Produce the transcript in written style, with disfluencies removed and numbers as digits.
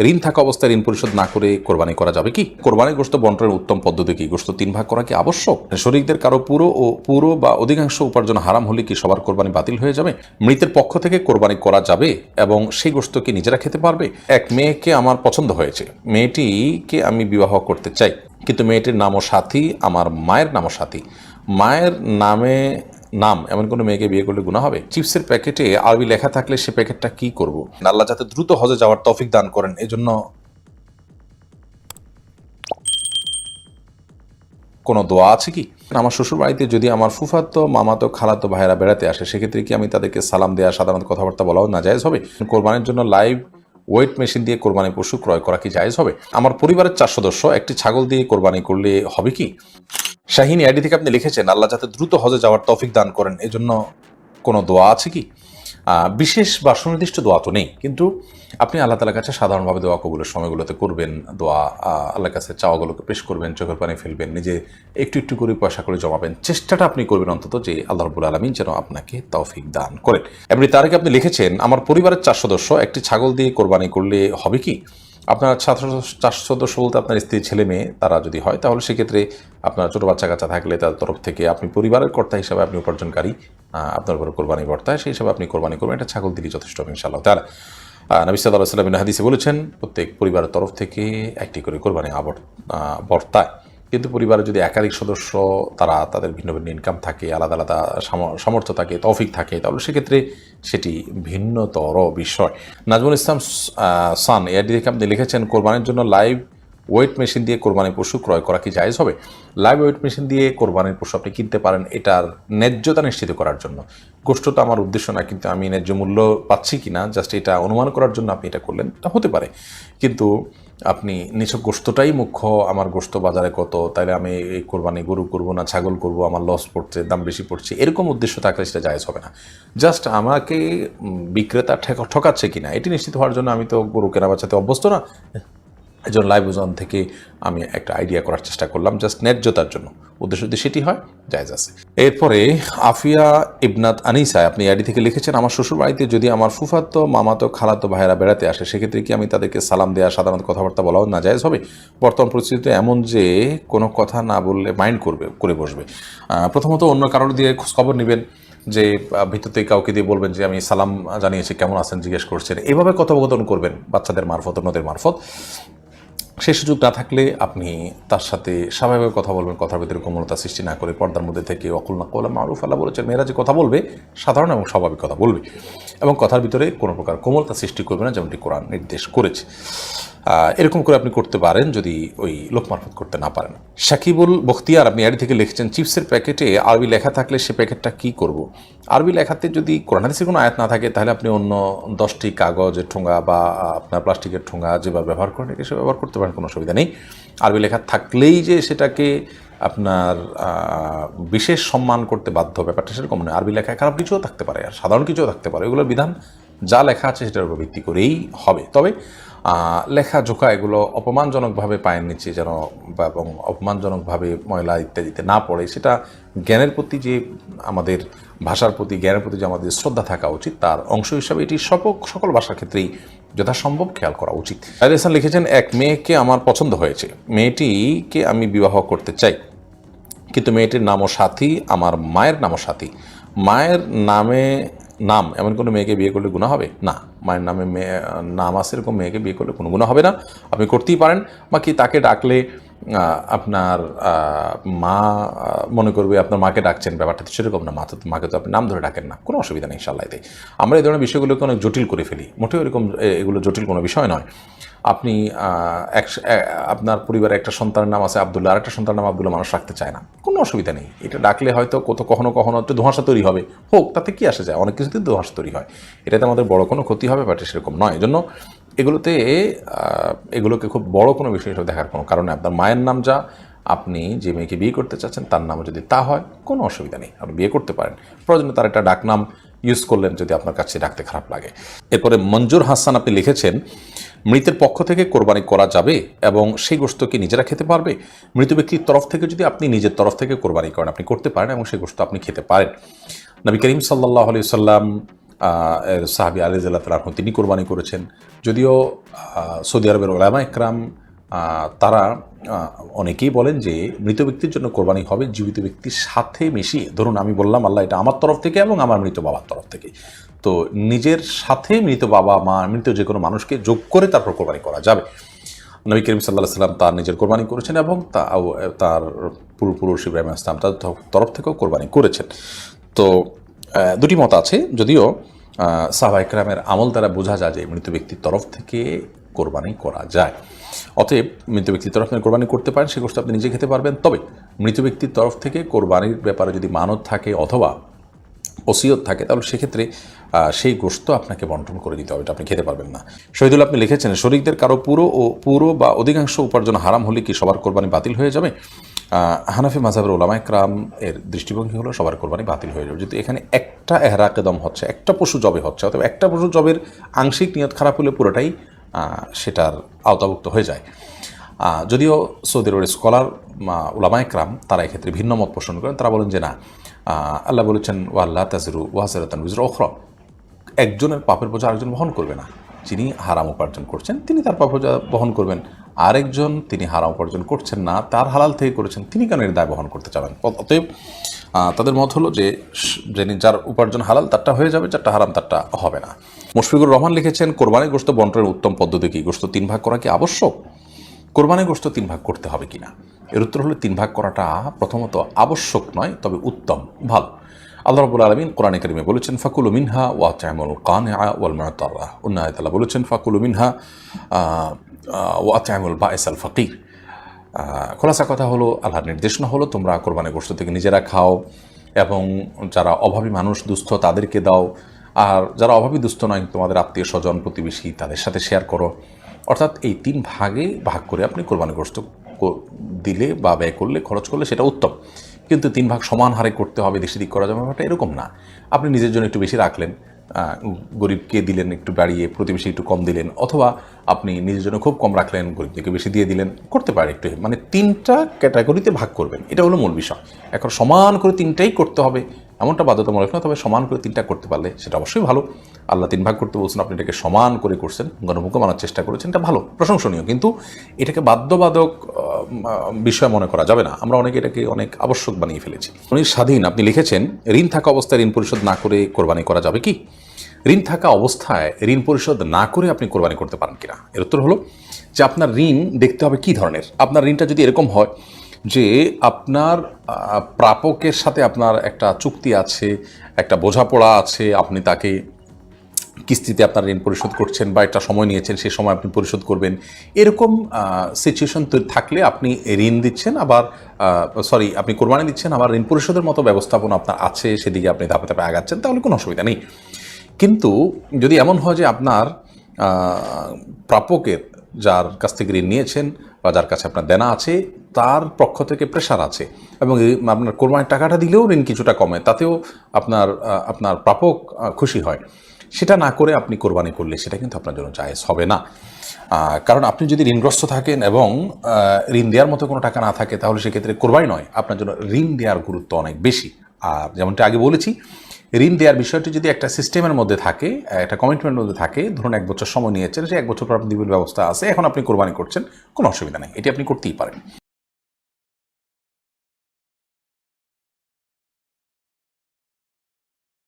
ঋণ থাকা অবস্থায় ঋণ পরিশোধ না করে কোরবানি করা যাবে কি? কোরবানির গোশত বন্টনের উত্তম পদ্ধতি কি? গোশত 3 ভাগ করা কি আবশ্যক? শরীকদের কারো পুরো বা অধিকাংশ উপার্জন হারাম হলে কি সবার কোরবানি বাতিল হয়ে যাবে? মৃতের পক্ষ থেকে কোরবানি করা যাবে এবং সেই গোশত কি নিজেরা খেতে পারবে? এক মেয়েকে আমার পছন্দ হয়েছে, মেয়েটিকে আমি বিবাহ করতে চাই, কিন্তু মেয়েটির নামও সাথী, আমার মায়ের নামও সাথী। মায়ের নাম এমন কোনো মেয়েকে বিয়ে করলে গুনাহ হবে? চিপসের প্যাকেটে আরবি লেখা থাকলে সে প্যাকেটটা কি করব? আল্লাহ যাতে দ্রুত হজে যাওয়ার তৌফিক দান করেন, এজন্য কোনো দোয়া আছে কি? আমার শ্বশুর বাড়িতে যদি আমার ফুফাতো, মামাতো, খালাতো ভাইয়েরা বেড়াতে আসে, সেক্ষেত্রে কি আমি তাদেরকে সালাম দেওয়া, সাধারণত কথাবার্তা বলাও নাজায়েজ হবে? কোরবানির জন্য লাইভ ওয়েট মেশিন দিয়ে কোরবানি পশু ক্রয় করা কি জায়েজ হবে? আমার পরিবারের 4 সদস্য একটি ছাগল দিয়ে কোরবানি করলে হবে কি? শাহিনী আইডি থেকে আপনি লিখেছেন, আল্লাহ যাতে দ্রুত হজে যাওয়ার তৌফিক দান করেন, এজন্য কোনো দোয়া আছে কি? বিশেষ বা সুনির্দিষ্ট দোয়া তো নেই, কিন্তু আপনি আল্লাহ তালার কাছে সাধারণভাবে দোয়া কবুলের সময়গুলোতে করবেন, দোয়া আল্লাহর কাছে চাওয়াগুলোকে পেশ করবেন, চোখের পানি ফেলবেন, নিজে একটু একটু করে পয়সা করে জমাবেন, চেষ্টাটা আপনি করবেন অন্তত যে আল্লাহ রাব্বুল আলামিন যেন আপনাকে তৌফিক দান করেন। এমনি তার আগে আপনি লিখেছেন, আমার পরিবারের 4 সদস্য একটি ছাগল দিয়ে কোরবানি করলে হবে কি? আপনার 4 সদস্য বলতে আপনার স্ত্রী, ছেলে মেয়ে তারা যদি হয়, তাহলে সেক্ষেত্রে আপনার ছোটো বাচ্চা কাচ্চা থাকলে তাদের তরফ থেকে আপনি পরিবারের কর্তা হিসাবে আপনি উপার্জনকারী, আপনার উপরে কোরবানি বর্তায়, সেই হিসাবে আপনি কোরবানি করবেন, এটা ছাগল দিলেই যথেষ্ট হবে ইনশাআল্লাহ তাআলা। নবী সাল্লাল্লাহু আলাইহি ওয়াসাল্লাম হাদিসে বলেছেন, প্রত্যেক পরিবারের তরফ থেকে একটি করে কোরবানি বর্তায়। কিন্তু পরিবারে যদি একাধিক সদস্য, তারা তাদের ভিন্ন ভিন্ন ইনকাম থাকে, আলাদা আলাদা সামর্থ্য থাকে, তৌফিক থাকে, তাহলে সেক্ষেত্রে সেটি ভিন্নতর বিষয়। নাজমুল ইসলাম সান এআইডি থেকে আপনি লিখেছেন, কোরবানির জন্য লাইভ ওয়েট মেশিন দিয়ে কোরবানির পশু ক্রয় করা কি জায়েজ হবে? লাইভ ওয়েট মেশিন দিয়ে কোরবানির পশু আপনি কিনতে পারেন, এটার ন্যায্যতা নিশ্চিত করার জন্য। গোষ্ঠ তো আমার উদ্দেশ্য না, কিন্তু আমি ন্যায্য মূল্য পাচ্ছি কিনা জাস্ট এটা অনুমান করার জন্য আপনি এটা করলেন, তা হতে পারে। কিন্তু আপনি নিছক গোশতটাই মুখ্য, আমার গোশত বাজারে কত, তাইলে আমি এই কোরবানি গরু করবো না ছাগল করবো, আমার লস পড়ছে, দাম বেশি পড়ছে, এরকম উদ্দেশ্য থাকলে সেটা জায়েজ হবে না। জাস্ট আমাকে বিক্রেতা ঠকাচ্ছে কিনা এটি নিশ্চিত হওয়ার জন্য, আমি তো গরু কেনা বেচাতে অভ্যস্ত না, এই জন্য লাইভ ওজন থেকে আমি একটা আইডিয়া করার চেষ্টা করলাম, জাস্ট ন্যায্যতার জন্য। উদ্দেশ্য যদি সেটি হয়, জায়েজ আছে। এরপরে আফিয়া ইবনাত আনিসা আপনি আইডি থেকে লিখেছেন, আমার শ্বশুর বাড়িতে যদি আমার ফুফাতো, মামাতো, খালাতো ভাইয়েরা বেড়াতে আসে, সেক্ষেত্রে কি আমি তাদেরকে সালাম দেওয়া, সাধারণত কথাবার্তা বলাও নাজায়েজ হবে? বর্তমান পরিস্থিতিতে এমন যে কোনো কথা না বললে মাইন্ড করে বসবে। প্রথমত অন্য কারোর দিয়ে খোঁজখবর নেবেন, যে ভিতরতে কাউকে দিয়ে বলবেন যে আমি সালাম জানিয়েছি, কেমন আছেন জিজ্ঞেস করছেন, এভাবে কথোপকথন করবেন বাচ্চাদের মারফত, অন্যদের মারফত। সেই সুযোগ না থাকলে আপনি তার সাথে স্বাভাবিকভাবে কথা বলবেন, কথার ভিতরে কোমলতা সৃষ্টি না করে, পর্দার মধ্যে থেকে ওয়াকুলনা কওলাম মারুফা। আল্লাহ বলেছেন, মেয়েরা যে কথা বলবে সাধারণ এবং স্বাভাবিক কথা বলবে, এবং কথার ভিতরে কোনো প্রকার কোমলতা সৃষ্টি করবে না, যেমনটি কোরআন নির্দেশ করেছে। এরকম করে আপনি করতে পারেন যদি ওই লোক মারফত করতে না পারেন। সাকিবুল বখতিয়ার আপনি আইডি থেকে লিখেছেন, চিপসের প্যাকেটে আরবি লেখা থাকলে সে প্যাকেটটা কি করব? আরবি লেখাতে যদি কোরআন হাদিসের কোনো আয়াত না থাকে, তাহলে আপনি অন্য 10টি কাগজের ঠোঙা বা আপনার প্লাস্টিকের ঠোঙা যেভাবে ব্যবহার করেন, একে সে ব্যবহার করতে পারেন, কোনো অসুবিধা নেই। আরবি লেখা থাকলেই যে সেটাকে আপনার বিশেষ সম্মান করতে বাধ্য, ব্যাপারটা সেরকম নয়। আরবি লেখায় খারাপ কিছুও থাকতে পারে, আর সাধারণ কিছুও থাকতে পারে, এগুলোর বিধান যা লেখা আছে সেটার উপর ভিত্তি করেই হবে। তবে লেখা জোকা এগুলো অপমানজনকভাবে পায়ের নিচে যেন, এবং অপমানজনকভাবে ময়লা ইত্যাদিতে না পড়ে, সেটা জ্ঞানের প্রতি যে আমাদের ভাষার প্রতি, জ্ঞানের প্রতি যে আমাদের শ্রদ্ধা থাকা উচিত, তার অংশ হিসাবে এটি সকল ভাষার ক্ষেত্রেই যথাসম্ভব খেয়াল করা উচিত। রাজেসান লিখেছেন, এক মেয়েকে আমার পছন্দ হয়েছে, মেয়েটিকে আমি বিবাহ করতে চাই, কিন্তু মেয়েটির নামও সাথী, আমার মায়ের নামও সাথী। মায়ের নাম এমন কোনো মেয়েকে বিয়ে করলে গুনাহ হবে? না, মায়ের নামে নাম আছে এরকম মেয়েকে বিয়ে করলে কোনো গুনাহ হবে না, আপনি করতেই পারেন। বাকি তাকে ডাকলে আপনার মা মনে করবে আপনার মাকে ডাকছেন, ব্যাপারটা তো সেরকম না। মাকে তো আপনি নাম ধরে ডাকেন না, কোনো অসুবিধা নেই ইনশাআল্লাহ। আমরা এই ধরনের বিষয়গুলোকে অনেক জটিল করে ফেলি, মোটেও এগুলো জটিল কোনো বিষয় নয়। আপনি আপনার পরিবারে একটা সন্তানের নাম আছে আব্দুল্লাহ, আরেকটা সন্তানের নাম আব্দুল্লাহ, মানুষ রাখতে চায় না, কোনো অসুবিধা নেই। এটা ডাকলে হয়তো কখনো একটু ধোঁয়াশা তৈরি হবে, হোক, তাতে কি আসে যায়, অনেক কিছুতে ধোঁয়াশা তৈরি হয়, এটাতে আমাদের বড় কোনো ক্ষতি হবে, বাট সেরকম নয়। এজন্য এগুলোকে খুব বড় কোনো বিষয় হিসেবে দেখার কোনো কারণে, আপনার মায়ের নাম যা, আপনি যে মেয়েকে বিয়ে করতে চাচ্ছেন তার নামও যদি তা হয়, কোনো অসুবিধা নেই, আপনি বিয়ে করতে পারেন। প্রয়োজনে তার একটা ডাকনাম ইউজ করলেন যদি আপনার কাছে ডাকতে খারাপ লাগে। এরপরে মঞ্জুর হাসান আপনি লিখেছেন, মৃতের পক্ষ থেকে কোরবানি করা যাবে এবং সেই গোশত কি নিজেরা খেতে পারবে? মৃত ব্যক্তির তরফ থেকে যদি আপনি নিজের তরফ থেকে কোরবানি করেন, আপনি করতে পারেন এবং সেই গোশত আপনি খেতে পারেন। নবী করিম সাল্লাল্লাহু আলাইহি ওয়াসাল্লাম সাহাবী আলী রাদিয়াল্লাহু তাআলা আনহু তিনি কোরবানি করেছেন। যদিও সৌদি আরবের উলামা ইকরাম তারা অনেকেই বলেন যে মৃত ব্যক্তির জন্য কোরবানি হবে জীবিত ব্যক্তির সাথে মিশিয়ে। ধরুন আমি বললাম আল্লাহ এটা আমার তরফ থেকে এবং আমার মৃত বাবার তরফ থেকে, তো নিজের সাথে মৃত বাবা মা মৃত যে কোনো মানুষকে যোগ করে তারপর কোরবানি করা যাবে। নবী করিম সাল্লাল্লাহু আলাইহি ওয়াসাল্লাম তার নিজের কোরবানি করেছেন এবং তার পূর্বপুরুষ ইব্রাহিম আলাইহিস সালাম তার তরফ থেকেও কোরবানি করেছেন। তো দুটি মত আছে, যদিও সাহাবা ইকরামের আমল দ্বারা বোঝা যায় যে মৃত ব্যক্তির তরফ থেকে কোরবানি করা যায়। অতএব মৃত ব্যক্তির তরফ থেকে কোরবানি করতে পারেন, সে গোশত আপনি নিজে খেতে পারবেন। তবে মৃত ব্যক্তির তরফ থেকে কোরবানির ব্যাপারে যদি মানত থাকে অথবা ওসিয়ত থাকে তাহলে সেক্ষেত্রে সেই গোশত আপনাকে বন্টন করে দিতে হবে, এটা আপনি খেতে পারবেন না। শহীদুল আপনি লিখেছেন শরীকদের কারো পুরো বা অধিকাংশ উপার্জন হারাম হলে কি সবার কোরবানি বাতিল হয়ে যাবে? হানাফি মাযহাবের উলামা ইকরাম এর দৃষ্টিভঙ্গি হলো সবার কোরবানি বাতিল হয়ে যাবে। যেহেতু এখানে একটা এহরাকে দম হচ্ছে, একটা পশু জবে হচ্ছে, অথবা একটা পশু জবের আংশিক নিয়ত খারাপ হলে পুরোটাই সেটার আওতাভুক্ত হয়ে যায়। যদিও সৌদি আরবের স্কলার উলামা ইকরাম তারা এক্ষেত্রে ভিন্ন মত পোষণ করেন। তারা বলেন যে না, আল্লাহ বলেছেন ওয়াল্লা তাজরু ওয়াজরাতান উযরা উখরা, একজনের পাপের বোঝা আরেকজন বহন করবে না। যিনি হারাম উপার্জন করছেন তিনি তার পাপ বোঝা বহন করবেন, আরেকজন তিনি হারাম উপার্জন করছেন না, তার হালাল থেকে করেছেন, তিনি কেন এর দায় বহন করতে চাবেন? অতএব তাদের মত হলো যে যার উপার্জন হালাল তারটা হয়ে যাবে, যারটা হারাম তারটা হবে না। মুশফিকুর রহমান লিখেছেন কোরবানির গোশত বন্টনের উত্তম পদ্ধতি কি? গোশত 3 ভাগ করা কি আবশ্যক? কোরবানির গোশত 3 ভাগ করতে হবে কিনা, এর উত্তর হলো 3 ভাগ করাটা প্রথমত আবশ্যক নয়, তবে উত্তম, ভালো। আল্লাহ রাব্বুল আলামিন কোরআনে কারিমে বলেছেন ফাকুলু মিনহা ওয়া আত'ইমুল কানিআ ওয়াল মু'তারা। অন্য আয়াতে আল্লাহ বলেছেন ফাকুলু মিনহা ওয়া আত'ইমুল বাঈসাল ফাকির। খোলাসা কথা হলো আল্লাহর নির্দেশনা হলো তোমরা কোরবানির গোশত থেকে নিজেরা খাও এবং যারা অভাবী মানুষ দুস্থ তাদেরকে দাও, আর যারা অভাবী দুস্থ নয় তোমাদের আত্মীয় স্বজন প্রতিবেশী তাদের সাথে শেয়ার করো। অর্থাৎ এই 3 ভাগে ভাগ করে আপনি কোরবানির গোশত দিলে বা ব্যয় করলে খরচ করলে সেটা উত্তম। কিন্তু 3 ভাগ সমান হারে করতে হবে, দেশি দিক করা যাবে ব্যাপারটা এরকম না। আপনি নিজের জন্য একটু বেশি রাখলেন, গরিবকে দিলেন একটু বাড়িয়ে, প্রতিবেশী একটু কম দিলেন, অথবা আপনি নিজের জন্য খুব কম রাখলেন, গরিবদেরকে বেশি দিয়ে দিলেন, করতে পারে একটু। মানে 3টা ক্যাটাগরিতে ভাগ করবেন, এটা হলো মূল বিষয়। এখন সমান করে 3টাই করতে হবে এমনটা বাধ্যতামূলক না, তবে সমান করে 3টা করতে পারলে সেটা অবশ্যই ভালো। আল্লাহ 3 ভাগ করতে বলছেন, আপনি এটাকে সমান করে করছেন, গণভোগ্য মানার চেষ্টা করেছেন, এটা ভালো, প্রশংসনীয়। কিন্তু এটাকে বাধ্যবাধক বিষয় মনে করা যাবে না। আমরা অনেকে এটাকে অনেক আবশ্যক বানিয়ে ফেলেছি। উনি স্বাধীন আপনি লিখেছেন ঋণ থাকা অবস্থায় ঋণ পরিশোধ না করে কোরবানি করা যাবে কি? ঋণ থাকা অবস্থায় ঋণ পরিশোধ না করে আপনি কোরবানি করতে পারেন কিনা, এর উত্তর হলো যে আপনার ঋণ দেখতে হবে কী ধরনের। আপনার ঋণটা যদি এরকম হয় যে আপনার প্রাপকের সাথে আপনার একটা চুক্তি আছে, একটা বোঝাপড়া আছে, আপনি তাকে কিস্তিতে আপনার ঋণ পরিশোধ করছেন বা একটা সময় নিয়েছেন, সেই সময় আপনি পরিশোধ করবেন, এরকম সিচুয়েশন থাকলে আপনি ঋণ দিচ্ছেন, আবার আপনি কোরবানি দিচ্ছেন, আবার ঋণ পরিশোধের মতো ব্যবস্থাপনা আপনার আছে, সেদিকে আপনি ধাপে ধাপে আগাচ্ছেন, তাহলে কোনো অসুবিধা নেই। কিন্তু যদি এমন হয় যে আপনার প্রাপকের, যার কাছ থেকে ঋণ নিয়েছেন বা যার কাছে আপনার দেনা আছে, তার পক্ষ থেকে প্রেশার আছে এবং আপনার কোরবানির টাকাটা দিলেও ঋণ কিছুটা কমে, তাতেও আপনার প্রাপক খুশি হয়, সেটা না করে আপনি কোরবানি করলে সেটা কিন্তু আপনার জন্য জায়েজ হবে না। কারণ আপনি যদি ঋণগ্রস্ত থাকেন এবং ঋণ দেওয়ার মতো কোনো টাকা না থাকে, তাহলে সেক্ষেত্রে কোরবানি নয়, আপনার জন্য ঋণ দেওয়ার গুরুত্ব অনেক বেশি। আর যেমনটা আগে বলেছি, ঋণ দেওয়ার বিষয়টি যদি একটা সিস্টেমের মধ্যে থাকে, একটা কমিটমেন্টের মধ্যে থাকে, ধরুন 1 বছর সময় নিয়েছেন, সে 1 বছর পর আপনি দিবেন ব্যবস্থা আছে, এখন আপনি কোরবানি করছেন, কোনো অসুবিধা নেই, এটি আপনি করতেই পারেন।